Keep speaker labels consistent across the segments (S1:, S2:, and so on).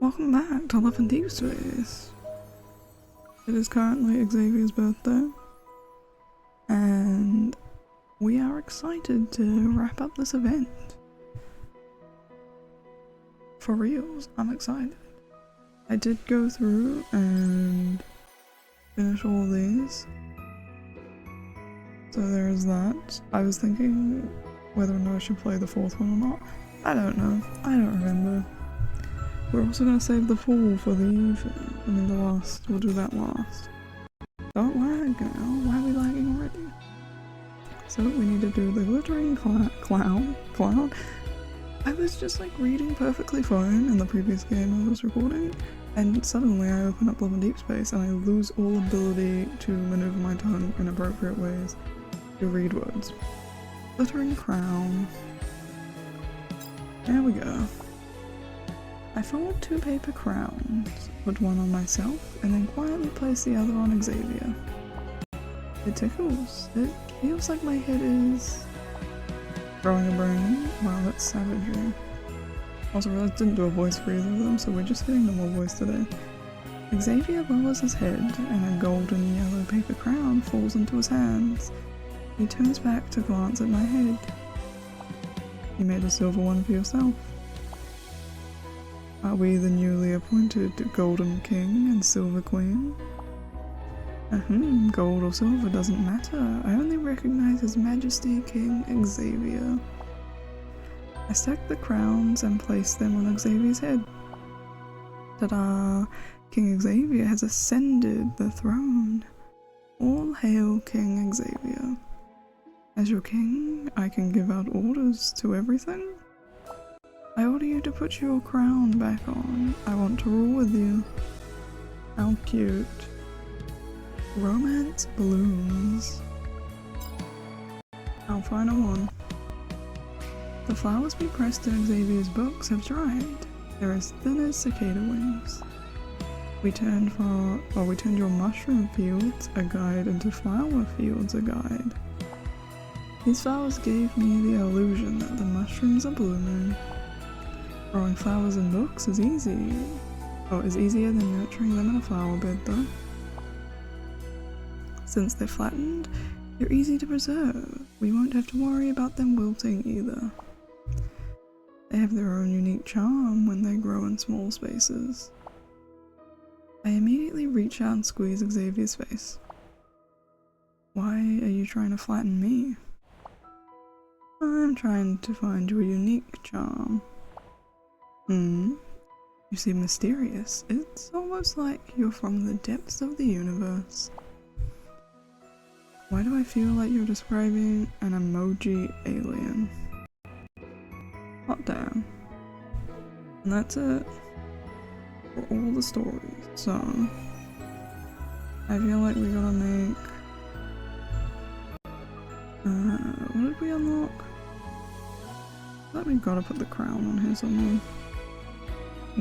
S1: Welcome back to Love and Deep Space. It is currently Xavier's birthday, and we are excited to wrap up this event. For reals, I'm excited. I did go through and finish all these, so there's that. I was thinking whether or not I should play the fourth one or not. I don't know. I don't remember. We're also going to save the fall for the evening. I mean the last. We'll do that last. Don't lag now. Why are we lagging already? So we need to do the glittering clown. I was just like reading perfectly fine in the previous game I was recording, and suddenly I open up Love and Deep Space and I lose all ability to maneuver my tongue in appropriate ways to read words. Glittering crown. There we go. I fold 2 paper crowns, put one on myself, and then quietly place the other on Xavier. It tickles. It feels like my head is growing a brain. Wow, that's savagery. Also realized I didn't do a voice for either of them, so we're just getting normal voice today. Xavier lowers his head, and a golden yellow paper crown falls into his hands. He turns back to glance at my head. You made a silver one for yourself. Are we the newly appointed Golden King and Silver Queen? Gold or silver doesn't matter. I only recognize His Majesty King Xavier. I stack the crowns and place them on Xavier's head. Ta-da! King Xavier has ascended the throne. All hail King Xavier. As your king, I can give out orders to everything. I order you to put your crown back on. I want to rule with you. How cute. Romance blooms. Our final one. The flowers we pressed in Xavier's books have dried. They're as thin as cicada wings. We turned your mushroom fields a guide into flower fields a guide. These flowers gave me the illusion that the mushrooms are blooming. Growing flowers in books is easy. Is easier than nurturing them in a flower bed though. Since they're flattened, they're easy to preserve. We won't have to worry about them wilting either. They have their own unique charm when they grow in small spaces. I immediately reach out and squeeze Xavier's face. Why are you trying to flatten me? I'm trying to find your unique charm. You seem mysterious. It's almost like you're from the depths of the universe. Why do I feel like you're describing an emoji alien? Hot damn. And that's it for all the stories. So, I feel like we gotta make... what did we unlock? I thought we gotta put the crown on here somewhere.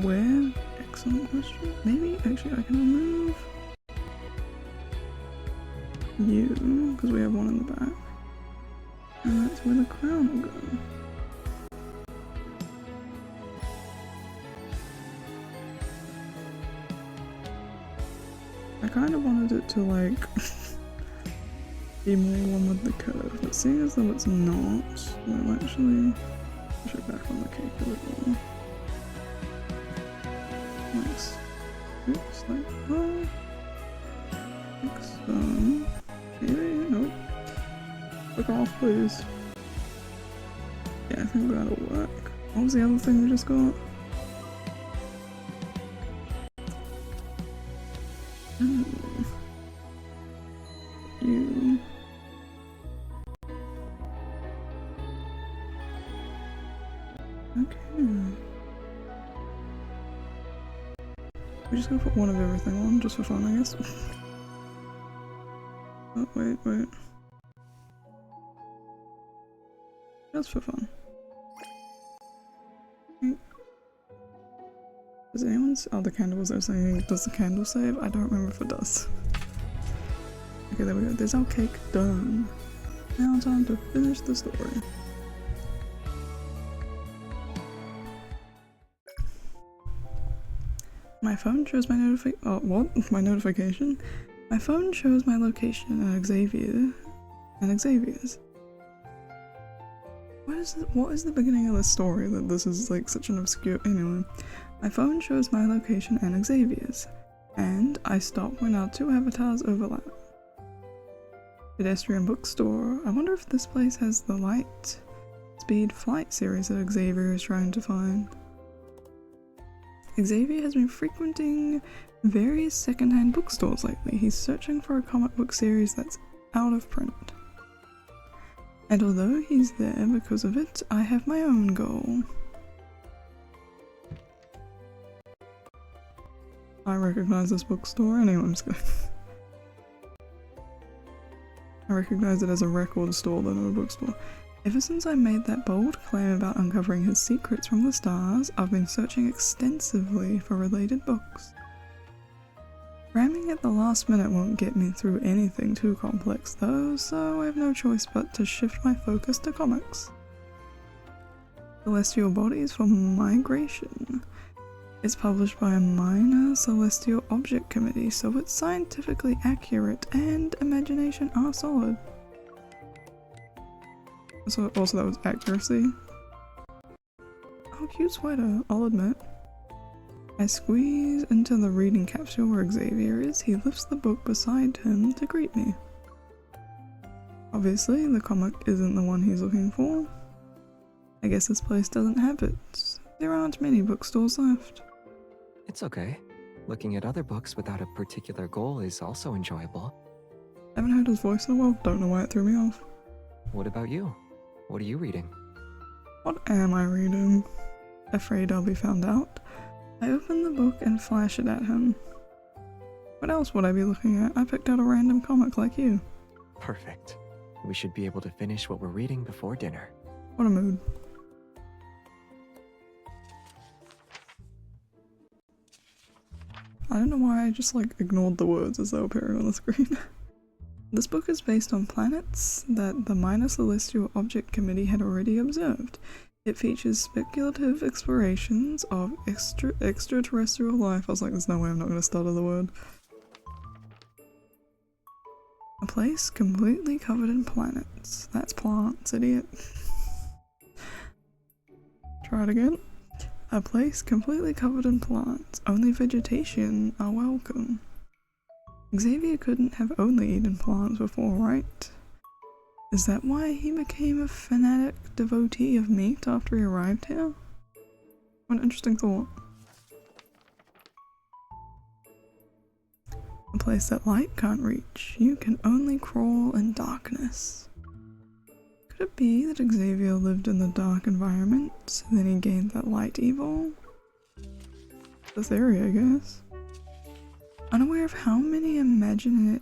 S1: Where? Excellent question. Maybe actually I can remove you, because we have one in the back. And that's where the crown will go. I kind of wanted it to like be more one with the curve, but seeing as though it's not, we'll actually push it back on the cake a little more. Nice. Oops, like that. Like so. Maybe? Nope. Look off, please. Yeah, I think that'll work. What was the other thing we just got? You. Okay. We're just gonna put one of everything on, just for fun, I guess. Oh, wait. Just for fun. Does anyone's... Oh, the candle was there saying, does the candle save? I don't remember if it does. Okay, there we go. There's our cake done. Now time to finish the story. My phone shows my my notification? My phone shows my location at Xavier's. What is the beginning of the story that this is like such an obscure— anyway. My phone shows my location and Xavier's, and I stop when our two avatars overlap. Pedestrian bookstore. I wonder if this place has the light speed flight series that Xavier is trying to find. Xavier has been frequenting various secondhand bookstores lately. He's searching for a comic book series that's out of print. And although he's there because of it, I have my own goal. I recognize this bookstore. Anyway, I'm just gonna I recognize it as a record store, though not a bookstore. Ever since I made that bold claim about uncovering his secrets from the stars, I've been searching extensively for related books. Ramming at the last minute won't get me through anything too complex though, so I have no choice but to shift my focus to comics. Celestial Bodies for Migration. It's published by a minor celestial object committee, so it's scientifically accurate and imagination are solid. So also that was accuracy. Oh, cute sweater, I'll admit. I squeeze into the reading capsule where Xavier is. He lifts the book beside him to greet me. Obviously, the comic isn't the one he's looking for. I guess this place doesn't have it. There aren't many bookstores left.
S2: It's okay. Looking at other books without a particular goal is also enjoyable.
S1: Haven't heard his voice in a while, don't know why it threw me off.
S2: What about you? What are you reading?
S1: What am I reading? Afraid I'll be found out? I open the book and flash it at him. What else would I be looking at? I picked out a random comic like you.
S2: Perfect. We should be able to finish what we're reading before dinner.
S1: What a mood. I don't know why I just like ignored the words as they were appearing on the screen. This book is based on planets that the Minor Celestial Object Committee had already observed. It features speculative explorations of extraterrestrial life. I was like, there's no way I'm not going to stutter the word. A place completely covered in planets. That's plants, idiot. Try it again. A place completely covered in plants. Only vegetation are welcome. Xavier couldn't have only eaten plants before, right? Is that why he became a fanatic devotee of meat after he arrived here? What an interesting thought. A place that light can't reach. You can only crawl in darkness. Could it be that Xavier lived in the dark environment, then he gained that light evil? The theory, I guess. Unaware of how many imagined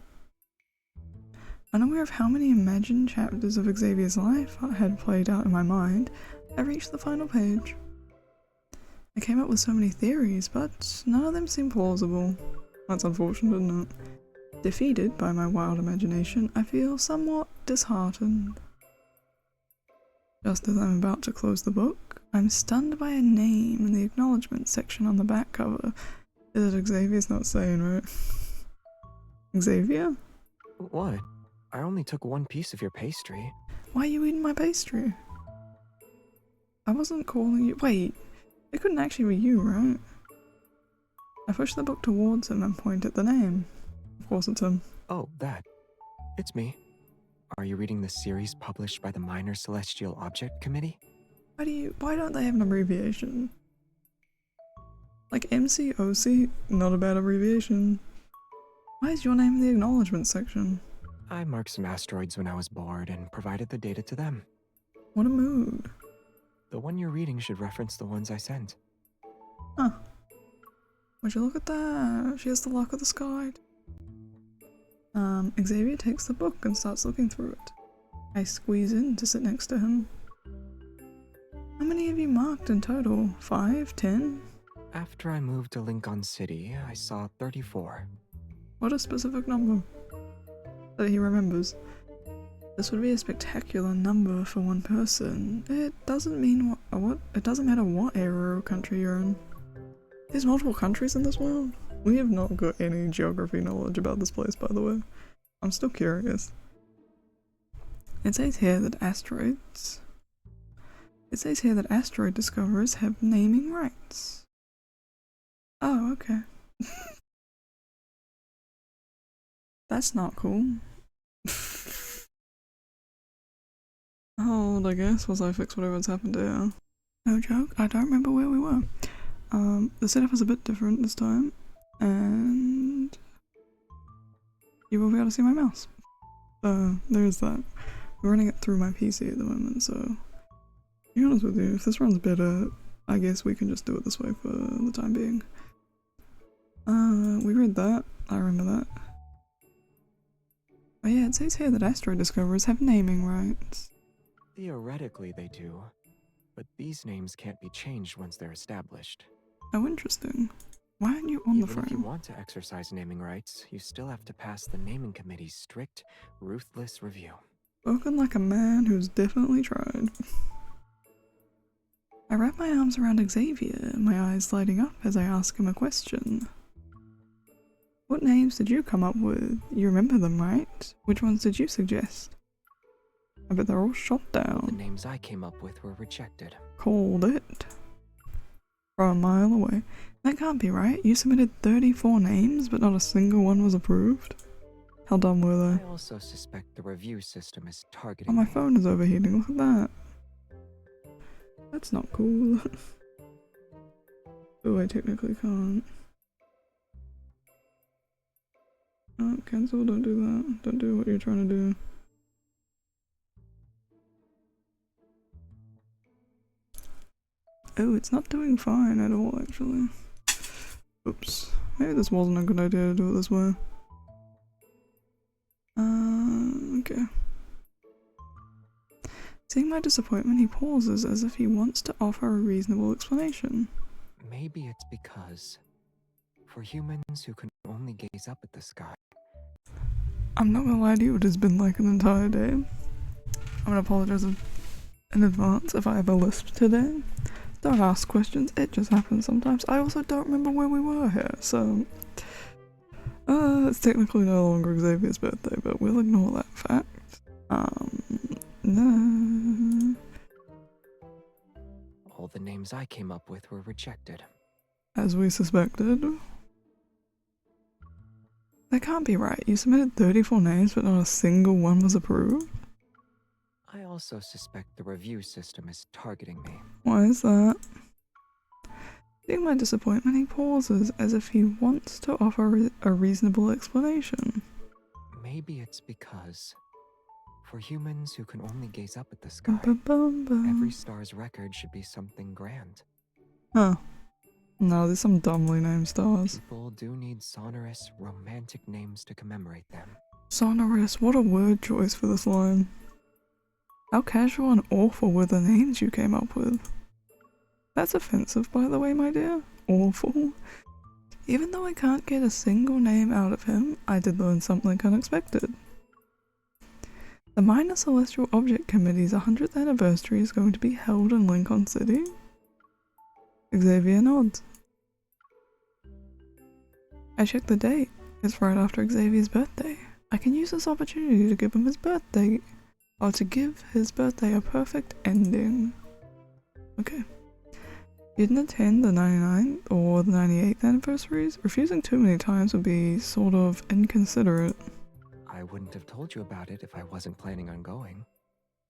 S1: chapters of Xavier's life had played out in my mind, I reached the final page. I came up with so many theories, but none of them seem plausible. That's unfortunate, isn't it? Defeated by my wild imagination, I feel somewhat disheartened. Just as I'm about to close the book, I'm stunned by a name in the acknowledgement section on the back cover. Is it Xavier's not saying, right? Xavier?
S2: What? I only took one piece of your pastry.
S1: Why are you eating my pastry? I wasn't calling you— wait, it couldn't actually be you, right? I push the book towards him and point at the name. Of course it's him.
S2: Oh, that. It's me. Are you reading the series published by the Minor Celestial Object Committee?
S1: Why don't they have an abbreviation? Like MCOC, not a bad abbreviation. Why is your name in the acknowledgement section?
S2: I marked some asteroids when I was bored and provided the data to them.
S1: What a mood.
S2: The one you're reading should reference the ones I sent.
S1: Huh. Would you look at that? She has the luck of the sky. Xavier takes the book and starts looking through it. I squeeze in to sit next to him. How many have you marked in total? 5? 10?
S2: After I moved to Lincoln City, I saw 34.
S1: What a specific number that he remembers. This would be a spectacular number for one person. It doesn't mean what it doesn't matter what area or country you're in. There's multiple countries in this world? We have not got any geography knowledge about this place, by the way. I'm still curious. It says here that asteroids... It says here that asteroid discoverers have naming rights. Oh, okay. That's not cool. Hold, I guess, whilst I fix whatever's happened here. No joke, I don't remember where we were. The setup is a bit different this time, and you will be able to see my mouse. So, there's that. We're running it through my PC at the moment, so to be honest with you, if this runs better, I guess we can just do it this way for the time being. We read that. I remember that. Oh yeah, it says here that asteroid discoverers have naming rights.
S2: Theoretically they do, but these names can't be changed once they're established.
S1: Oh, interesting. Why aren't you on the frame?
S2: If you want to exercise naming rights, you still have to pass the naming committee's strict, ruthless review.
S1: Spoken like a man who's definitely tried. I wrap my arms around Xavier, my eyes lighting up as I ask him a question. What names did you come up with? You remember them, right? Which ones did you suggest? I bet they're all shot down.
S2: The names I came up with were rejected.
S1: Called it. From a mile away. That can't be right. You submitted 34 names, but not a single one was approved. How dumb were they?
S2: I also suspect the review system is
S1: Oh,
S2: targeting
S1: my
S2: me.
S1: phone is overheating. Look at that. That's not cool. Oh, I technically can't. Oh, cancel, don't do that. Don't do what you're trying to do. Oh, it's not doing fine at all, actually. Oops. Maybe this wasn't a good idea to do it this way. Okay. Seeing my disappointment, he pauses as if he wants to offer a reasonable explanation.
S2: Maybe it's because, for humans who can only gaze up at the sky,
S1: I'm not gonna lie to you, it has been like an entire day. I'm gonna apologize in advance if I have a lisp today. Don't ask questions, it just happens sometimes. I also don't remember where we were here, so... it's technically no longer Xavier's birthday, but we'll ignore that fact. No.
S2: all the names I came up with were rejected.
S1: As we suspected. That can't be right. You submitted 34 names, but not a single one was approved?
S2: I also suspect the review system is targeting me.
S1: Why is that? Seeing my disappointment, he pauses as if he wants to offer a reasonable explanation.
S2: Maybe it's because, for humans who can only gaze up at the sky,
S1: Ba-ba-bum-bum.
S2: every star's record should be something grand.
S1: Huh. No, there's some dumbly named stars.
S2: People do need sonorous, romantic names to commemorate them.
S1: Sonorous, what a word choice for this line. How casual and awful were the names you came up with? That's offensive, by the way, my dear. Awful. Even though I can't get a single name out of him, I did learn something unexpected. The Minor Celestial Object Committee's 100th anniversary is going to be held in Lincoln City. Xavier nods. I checked the date. It's right after Xavier's birthday. I can use this opportunity to give him his birthday, or to give his birthday a perfect ending. Okay. You didn't attend the 99th or the 98th anniversaries? Refusing too many times would be sort of inconsiderate.
S2: I wouldn't have told you about it if I wasn't planning on going.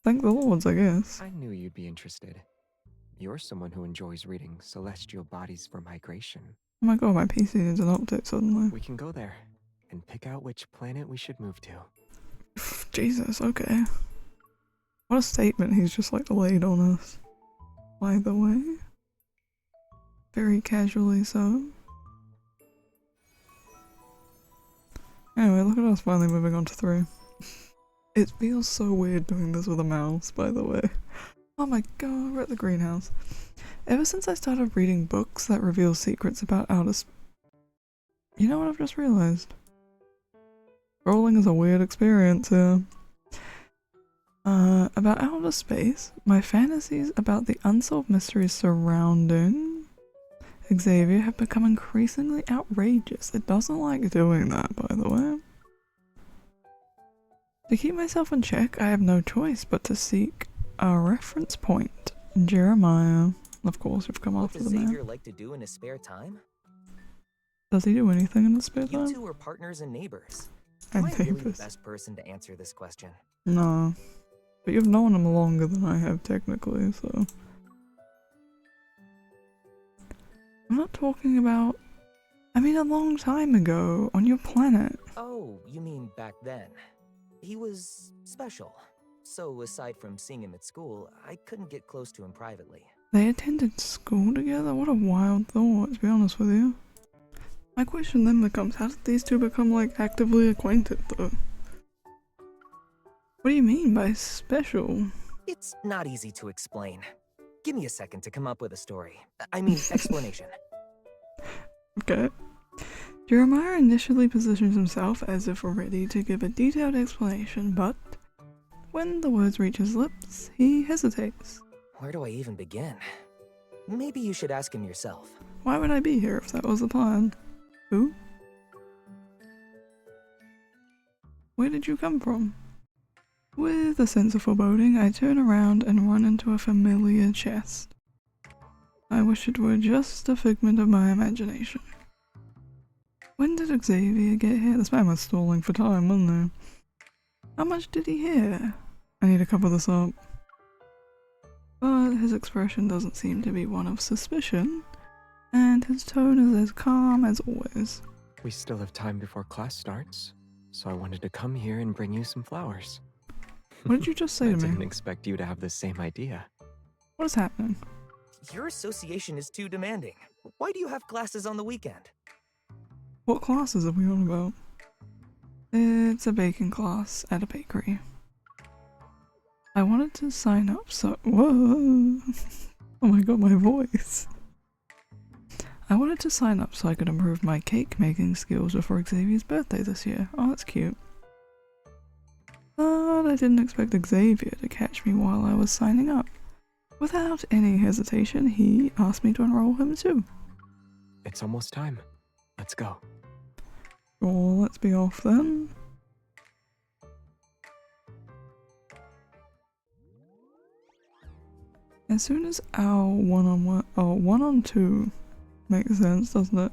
S1: Thank the Lords, I guess.
S2: I knew you'd be interested. You're someone who enjoys reading Celestial Bodies for Migration.
S1: Oh my god, my PC needs an update suddenly.
S2: We can go there and pick out which planet we should move to.
S1: Jesus, okay. What a statement he's just like laid on us. By the way. Very casually so. Anyway, look at us finally moving on to 3. It feels so weird doing this with a mouse, by the way. Oh my god, we're at the greenhouse. Ever since I started reading books that reveal secrets about outer space... You know what I've just realized? Rolling is a weird experience here. About outer space, my fantasies about the unsolved mysteries surrounding Xavier have become increasingly outrageous. It doesn't like doing that, by the way. To keep myself in check, I have no choice but to seek a reference point. Jeremiah. Of course, you've come after the man.
S3: What does Xavier like to do in his spare time?
S1: Does he do anything in his spare time?
S3: You two are partners and neighbors.
S1: And
S3: Am I really the
S1: neighbors.
S3: best person to answer this question?
S1: No. But you've known him longer than I have, technically, so... I'm not talking about... I mean a long time ago, on your planet.
S3: Oh, you mean back then. He was special. So aside from seeing him at school, I couldn't get close to him privately.
S1: They attended school together? What a wild thought, to be honest with you. My question then becomes, how did these two become, like, actively acquainted, though? What do you mean by special?
S3: It's not easy to explain. Give me a second to come up with a story. I mean, explanation.
S1: Okay. Jeremiah initially positions himself as if ready to give a detailed explanation, but when the words reach his lips, he hesitates.
S3: Where do I even begin? Maybe you should ask him yourself.
S1: Why would I be here if that was the plan? Who? Where did you come from? With a sense of foreboding, I turn around and run into a familiar chest. I wish it were just a figment of my imagination. When did Xavier get here? This man was stalling for time, wasn't he? How much did he hear? I need to cover this up. But his expression doesn't seem to be one of suspicion, and his tone is as calm as always.
S2: We still have time before class starts, so I wanted to come here and bring you some flowers.
S1: What did you just say to me?
S2: I didn't expect you to have the same idea.
S1: What is happening?
S3: Your association is too demanding. Why do you have classes on the weekend?
S1: What classes are we on about? It's a baking class at a bakery. I wanted to sign up so- whoa! Oh my god, my voice. I wanted to sign up so I could improve my cake making skills before Xavier's birthday this year. Oh, that's cute. But I didn't expect Xavier to catch me while I was signing up. Without any hesitation, he asked me to enroll him too.
S2: It's almost time. Let's go.
S1: Well, let's be off then. As soon as our one-on-two makes sense, doesn't it?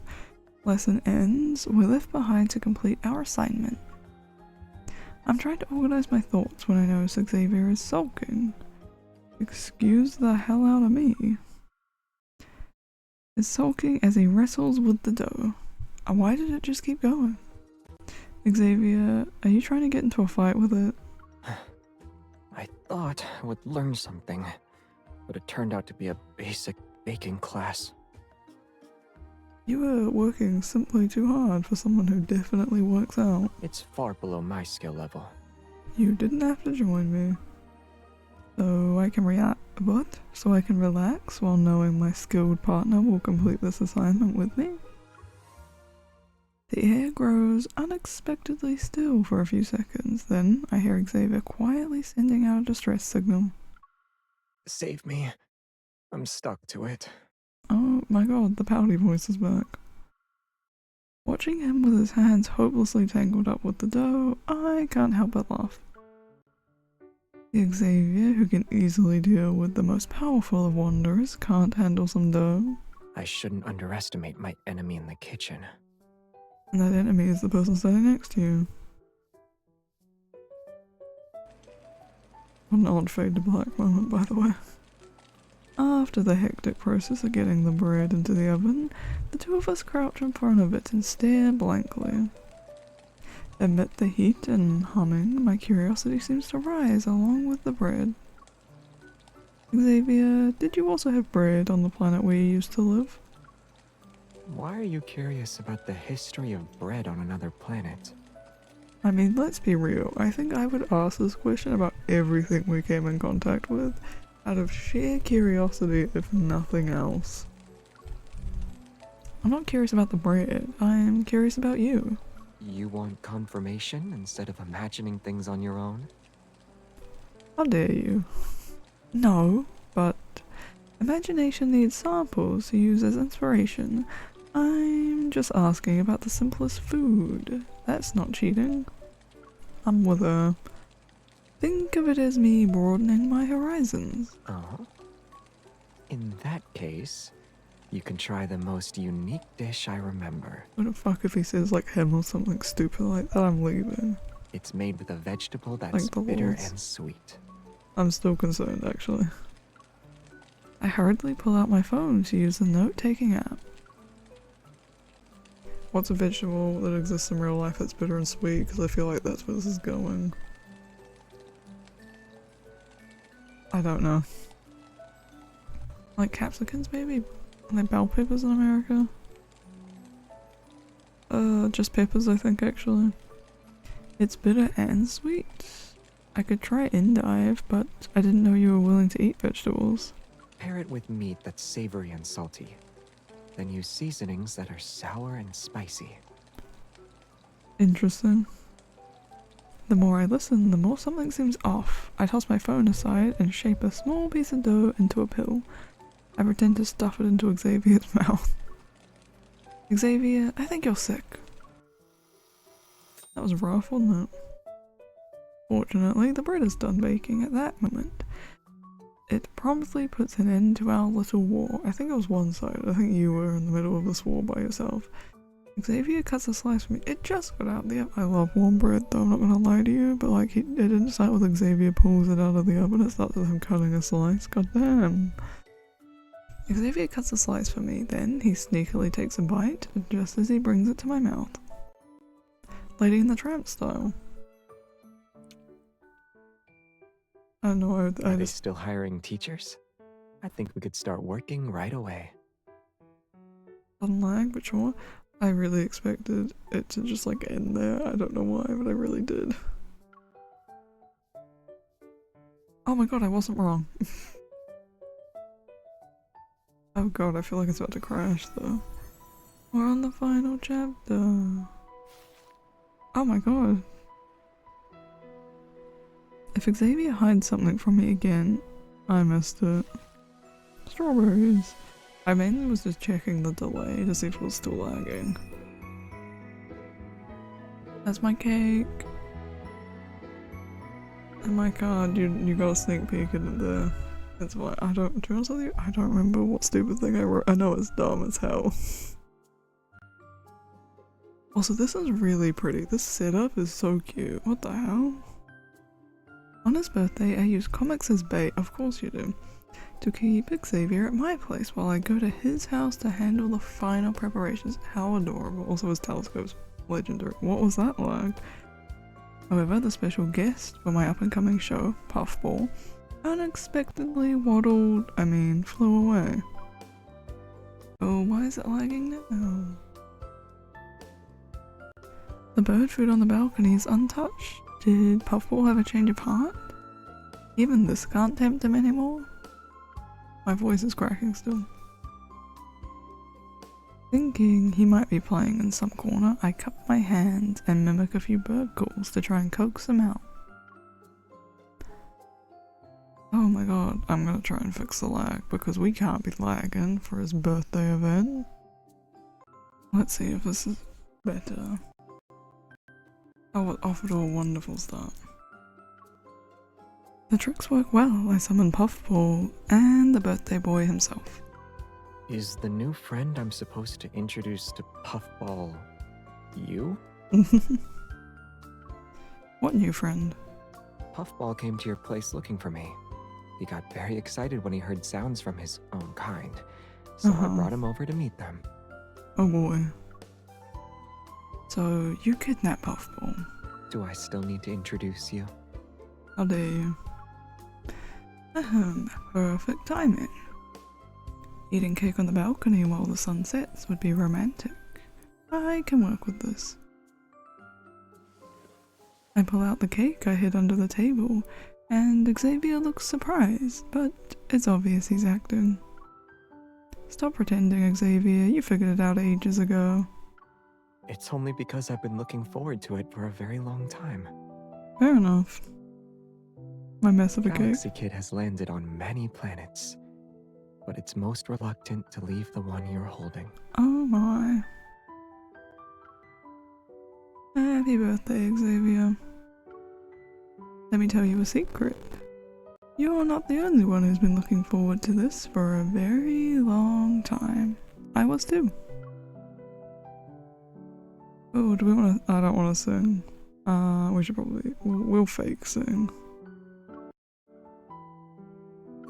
S1: Lesson ends, we're left behind to complete our assignment. I'm trying to organize my thoughts when I notice Xavier is sulking. Excuse the hell out of me. Is sulking as he wrestles with the dough. Why did it just keep going? Xavier, are you trying to get into a fight with it?
S2: I thought I would learn something, but it turned out to be a basic baking class.
S1: You were working simply too hard for someone who definitely works out.
S2: It's far below my skill level.
S1: You didn't have to join me. So I can So I can relax while knowing my skilled partner will complete this assignment with me? The air grows unexpectedly still for a few seconds, then I hear Xavier quietly sending out a distress signal.
S2: Save me. I'm stuck to it.
S1: Oh my god, the pouty voice is back. Watching him with his hands hopelessly tangled up with the dough, I can't help but laugh. The Xavier, who can easily deal with the most powerful of wanderers, can't handle some dough.
S2: I shouldn't underestimate my enemy in the kitchen.
S1: And that enemy is the person standing next to you. What an odd fade to black moment, by the way. After the hectic process of getting the bread into the oven, the two of us crouch in front of it and stare blankly. Amid the heat and humming, my curiosity seems to rise along with the bread. Xavier, did you also have bread on the planet where you used to live?
S2: Why are you curious about the history of bread on another planet?
S1: I mean, let's be real. I think I would ask this question about everything we came in contact with, out of sheer curiosity, if nothing else. I'm not curious about the bread, I'm curious about you.
S2: You want confirmation instead of imagining things on your own?
S1: How dare you? No, but Imagination needs samples to use as inspiration. I'm just asking about the simplest food. That's not cheating. I'm with her. Think of it as me broadening my horizons.
S2: Oh? In that case, you can try the most unique dish I remember.
S1: What the fuck if he says like him or something stupid like that? I'm leaving.
S2: It's made with a vegetable that's
S1: Like the
S2: bitter
S1: walls.
S2: and sweet.
S1: I'm still concerned, actually. I hurriedly pull out my phone to use the note-taking app. What's a vegetable that exists in real life that's bitter and sweet? Because I feel like that's where this is going. I don't know. Like capsicums, maybe? Like bell peppers in America? Just peppers, I think, actually. It's bitter and sweet. I could try endive, but I didn't know you were willing to eat vegetables.
S2: Pair it with meat that's savory and salty. Then use seasonings that are sour and spicy.
S1: Interesting. The more I listen, the more something seems off. I toss my phone aside and shape a small piece of dough into a pill. I pretend to stuff it into Xavier's mouth. Xavier, I think you're sick. That was rough, wasn't it? Fortunately, the bread is done baking at that moment. It promptly puts an end to our little war. I think it was one-sided. I think you were in the middle of this war by yourself. Xavier cuts a slice for me. It just got out of the oven. I love warm bread though, I'm not gonna lie to you, but like it didn't start with Xavier pulls it out of the oven, it starts with him cutting a slice. God damn. Xavier cuts a slice for me, then he sneakily takes a bite just as he brings it to my mouth. Lady in the Tramp style. I don't know,
S2: Are they
S1: just
S2: still hiring teachers? I think we could start working right away.
S1: sudden lag, but sure. I really expected it to just like end there. I don't know why, but I really did. Oh my god, I wasn't wrong. Oh god, I feel like it's about to crash though. We're on the final chapter. Oh my god. If Xavier hides something from me again, I missed it. Strawberries. I mainly was just checking the delay to see if it was still lagging. That's my cake. And my card, you got a sneak peek in it there. That's why to be honest with you, I don't remember what stupid thing I wrote. I know it's dumb as hell. Also, this is really pretty. This setup is so cute. What the hell? On his birthday, I use comics as bait. Of course you do. To keep Xavier at my place while I go to his house to handle the final preparations. How adorable. Also his telescope's legendary. What was that like? However, the special guest for my up-and-coming show, Puffball, unexpectedly flew away. Oh, why is it lagging now? The bird food on the balcony is untouched. Did Puffball have a change of heart? Even this can't tempt him anymore? My voice is cracking still. Thinking he might be playing in some corner, I cup my hands and mimic a few bird calls to try and coax him out. Oh my god, I'm gonna try and fix the lag because we can't be lagging for his birthday event. Let's see if this is better. Oh, it offered a wonderful start. The tricks work well. I summon Puffball and the birthday boy himself.
S2: Is the new friend I'm supposed to introduce to Puffball you?
S1: What new friend?
S2: Puffball came to your place looking for me. He got very excited when he heard sounds from his own kind, so I brought him over to meet them.
S1: Oh boy. So, you kidnapped Puffball.
S2: Do I still need to introduce you?
S1: How dare you? Perfect timing. Eating cake on the balcony while the sun sets would be romantic. I can work with this. I pull out the cake I hid under the table, and Xavier looks surprised, but it's obvious he's acting. Stop pretending, Xavier, you figured it out ages ago.
S2: It's only because I've been looking forward to it for a very long time.
S1: Fair enough. My mess of a cake.
S2: Galaxy Kid has landed on many planets. but it's most reluctant to leave the one you're holding.
S1: Oh my. Happy birthday, Xavier. Let me tell you a secret. You're not the only one who's been looking forward to this for a very long time. I was too. Oh, do we want to? I don't want to sing. We should probably. We'll fake sing.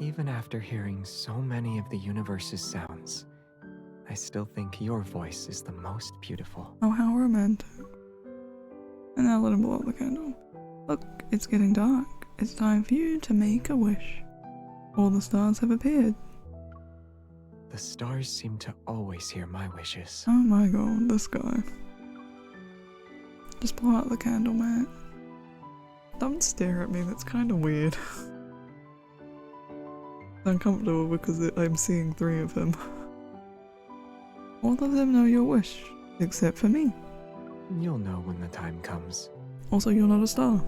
S2: Even after hearing so many of the universe's sounds, I still think your voice is the most beautiful.
S1: Oh, how romantic. And now let him blow out the candle. Look, it's getting dark. It's time for you to make a wish. All the stars have appeared.
S2: The stars seem to always hear my wishes.
S1: Oh my god, this guy. Just blow out the candle, man. Don't stare at me, that's kind of weird. It's uncomfortable because I'm seeing 3 of him. All of them know your wish, except for me.
S2: You'll know when the time comes.
S1: Also, you're not a star.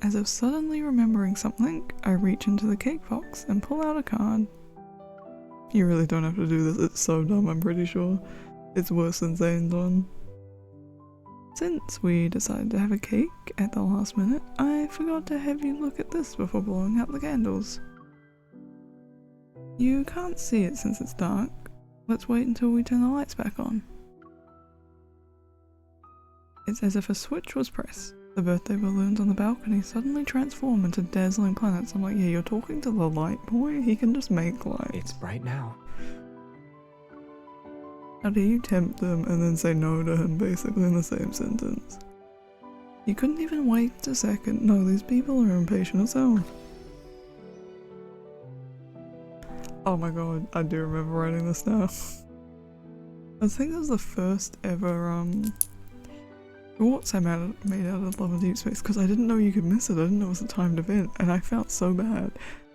S1: As if suddenly remembering something, I reach into the cake box and pull out a card. You really don't have to do this, it's so dumb, I'm pretty sure. It's worse than Zane's one. Since we decided to have a cake at the last minute, I forgot to have you look at this before blowing out the candles. You can't see it since it's dark. Let's wait until we turn the lights back on. It's as if a switch was pressed. The birthday balloons on the balcony suddenly transform into dazzling planets. I'm like, yeah, you're talking to the light boy? He can just make lights.
S2: It's bright now.
S1: How do you tempt them and then say no to him basically in the same sentence? You couldn't even wait a second. No, these people are impatient as hell. Oh my god, I do remember writing this now. I think it was the first ever shorts I made out of Love and Deep Space because I didn't know you could miss it. I didn't know it was a timed event and I felt so bad.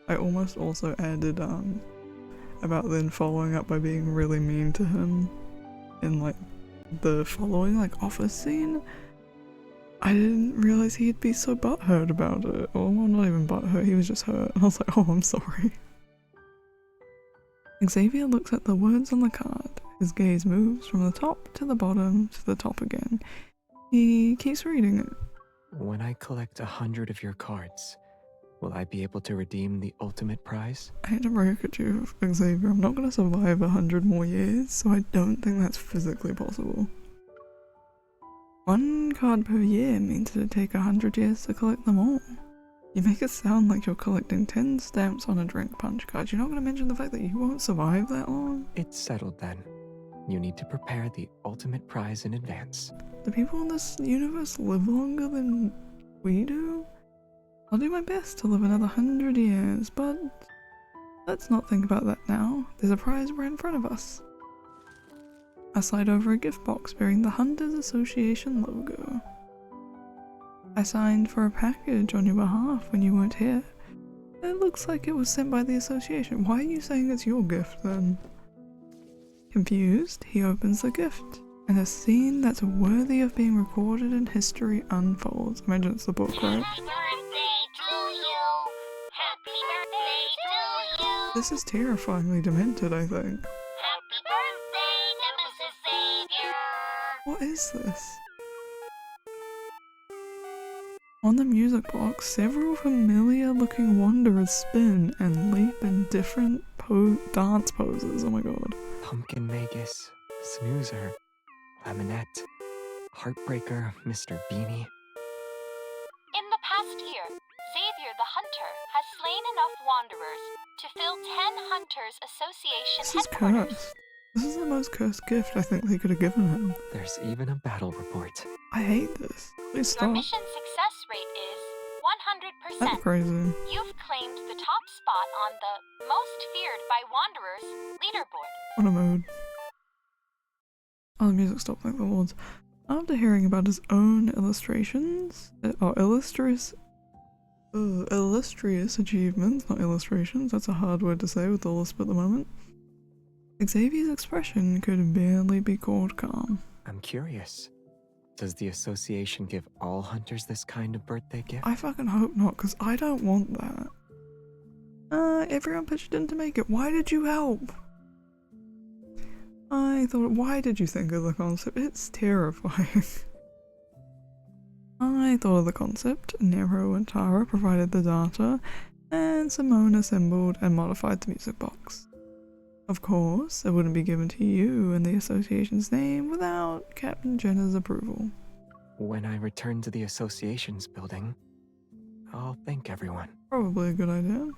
S1: I almost also added about then following up by being really mean to him in like the following like office scene. I didn't realize he'd be so butthurt about it. Or well, not even butthurt, he was just hurt. I was like, oh, I'm sorry. Xavier looks at the words on the card. His gaze moves from the top to the bottom to the top again. He keeps reading it.
S2: When I collect 100 of your cards, will I be able to redeem the ultimate prize?
S1: I hate to break it to you, Xavier, I'm not going to survive 100 more years, so I don't think that's physically possible. 1 card per year means it'd take 100 years to collect them all. You make it sound like you're collecting 10 stamps on a drink punch card. You're not going to mention the fact that you won't survive that long?
S2: It's settled then. You need to prepare the ultimate prize in advance.
S1: Do people in this universe live longer than we do? I'll do my best to live another 100 years, but let's not think about that now. There's a prize right in front of us. I slide over a gift box bearing the Hunters Association logo. I signed for a package on your behalf when you weren't here. It looks like it was sent by the association. Why are you saying it's your gift then? Confused, he opens the gift, and a scene that's worthy of being recorded in history unfolds. Imagine it's the book, right?
S4: Happy birthday to you! Happy birthday to you!
S1: This is terrifyingly demented, I think.
S4: Happy birthday, Nemesis Xavier!
S1: What is this? On the music box, several familiar-looking wanderers spin and leap in different dance poses. Oh my god.
S2: Pumpkin Magus, Snoozer, Lemonette, Heartbreaker, Mr. Beanie.
S5: In the past year, Xavier the Hunter has slain enough wanderers to fill 10 Hunters Association
S1: This is
S5: headquarters.
S1: cursed. This is the most cursed gift I think they could have given him.
S2: There's even a battle report.
S1: I hate this. Please
S5: Your
S1: stop.
S5: mission success rate is
S1: That's
S5: 100%.
S1: crazy.
S5: You've claimed the top spot on the Most Feared by Wanderers leaderboard.
S1: What a mood. Oh, the music stopped like the words. After hearing about his own illustrations, illustrious achievements, not illustrations, that's a hard word to say with the lisp at the moment. Xavier's expression could barely be called calm.
S2: I'm curious. Does the association give all hunters this kind of birthday gift?
S1: I fucking hope not, because I don't want that. Everyone pitched in to make it. Why did you help? Why did you think of the concept? It's terrifying. I thought of the concept, Nero and Tara provided the data, and Simone assembled and modified the music box. Of course, it wouldn't be given to you in the association's name without Captain Jenna's approval.
S2: When I return to the association's building, I'll thank everyone.
S1: Probably a good idea.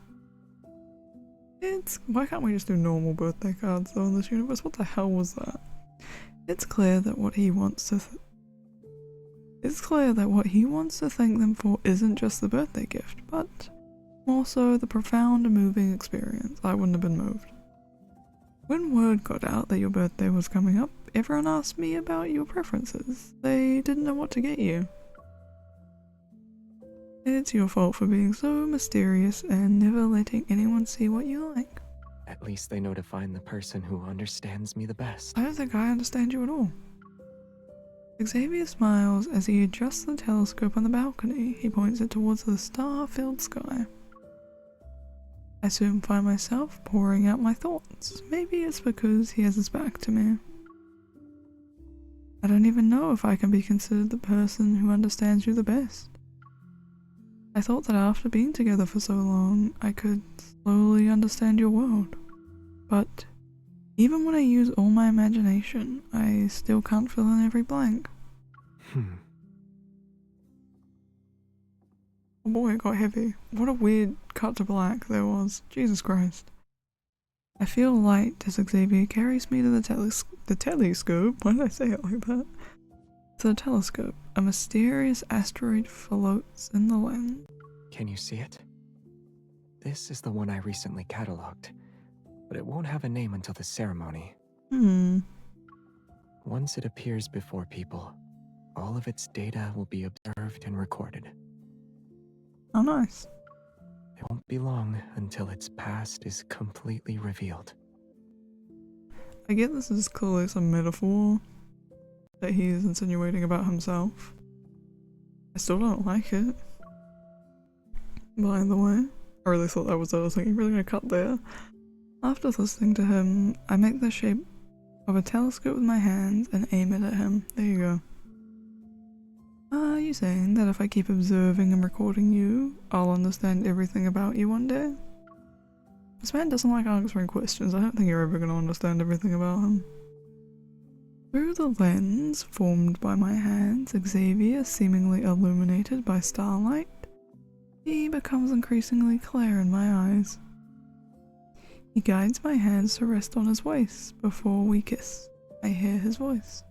S1: Why can't we just do normal birthday cards though in this universe? What the hell was that? It's clear that what he wants to thank them for isn't just the birthday gift, but also the profound and moving experience. I wouldn't have been moved. When word got out that your birthday was coming up, everyone asked me about your preferences. They didn't know what to get you. It's your fault for being so mysterious and never letting anyone see what you like.
S2: At least they know to find the person who understands me the best.
S1: I don't think I understand you at all. Xavier smiles as he adjusts the telescope on the balcony. He points it towards the star-filled sky. I soon find myself pouring out my thoughts. Maybe it's because he has his back to me. I don't even know if I can be considered the person who understands you the best. I thought that after being together for so long, I could slowly understand your world. But even when I use all my imagination, I still can't fill in every blank. Oh boy, it got heavy. What a weird cut to black there was. Jesus Christ. I feel light as Xavier carries me to the telescope. Why did I say it like that? To the telescope. A mysterious asteroid floats in the lens.
S2: Can you see it? This is the one I recently cataloged, but it won't have a name until the ceremony. Once it appears before people, all of its data will be observed and recorded.
S1: Oh, nice.
S2: It won't be long until its past is completely revealed.
S1: I get this is clearly some metaphor that he is insinuating about himself. I still don't like it. By the way, I really thought that was what I was thinking. Really gonna cut there. After listening to him, I make the shape of a telescope with my hands and aim it at him. There you go. Are you saying that if I keep observing and recording you, I'll understand everything about you one day? This man doesn't like answering questions. I don't think you're ever going to understand everything about him. Through the lens formed by my hands, Xavier, seemingly illuminated by starlight, he becomes increasingly clear in my eyes. He guides my hands to rest on his waist before we kiss. I hear his voice.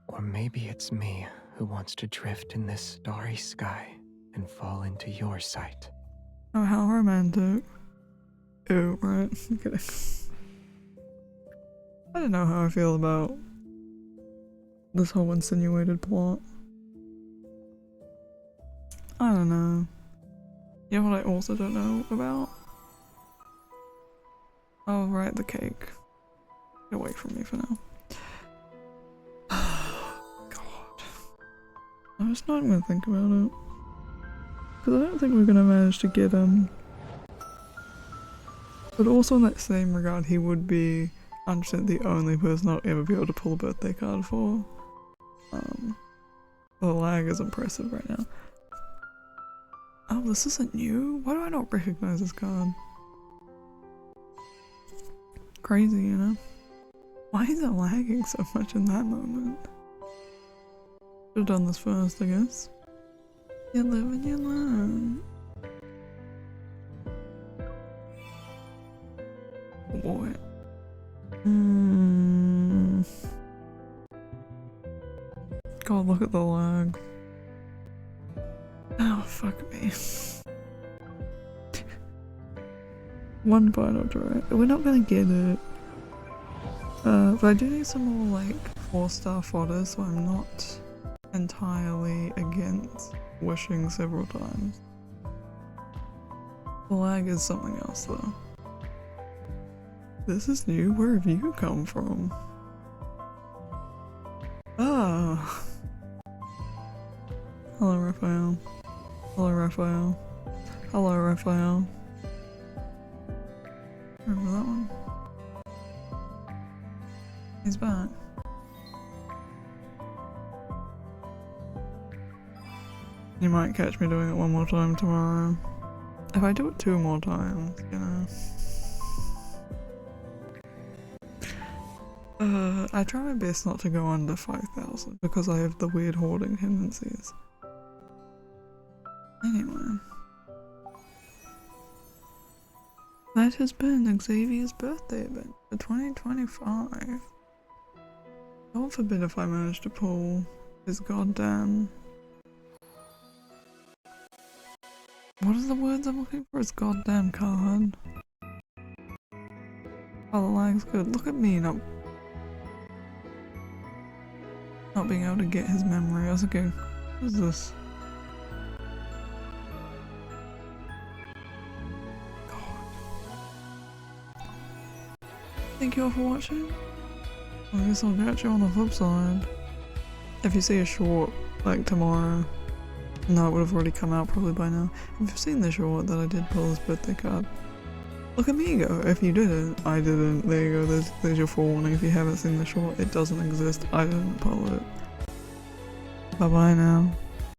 S2: Or maybe it's me who wants to drift in this starry sky and fall into your sight.
S1: Oh, how romantic. Ew, right? I'm kidding. I don't know how I feel about this whole insinuated plot. I don't know. You know what I also don't know about? Oh, right, the cake. Get away from me for now. I'm just not gonna think about it. Because I don't think we're gonna manage to get him. But also in that same regard, he would be 100% the only person I'll ever be able to pull a birthday card for. The lag is impressive right now. Oh, this isn't new? Why do I not recognize this card? Crazy, you know? Why is it lagging so much in that moment? Should've done this first, I guess. You live and you learn. Oh boy. God, look at the lag. Oh, fuck me. One final try. We're not gonna get it. But I do need some more, like, 4-star fodder, so I'm not entirely against wishing several times. The lag is something else though. This is new. Where have you come from? Ah. Hello, Raphael. Hello, Raphael. Hello, Raphael. Remember that one? He's back. You might catch me doing it one more time tomorrow. If I do it 2 more times, you know. I try my best not to go under 5,000 because I have the weird hoarding tendencies. Anyway. That has been Xavier's birthday event for 2025. God forbid if I manage to pull his goddamn... What are the words I'm looking for? His goddamn card. Oh, the lag's good. Look at me not being able to get his memory. I was like, what is this? Thank you all for watching. I guess I'll catch you on the flip side. If you see a short, like tomorrow, no, it would have already come out probably by now. If you've seen the short that I did pull his birthday card, look at me go. If you didn't, I didn't. There you go, there's your forewarning. If you haven't seen the short, it doesn't exist. I didn't pull it. Bye bye now.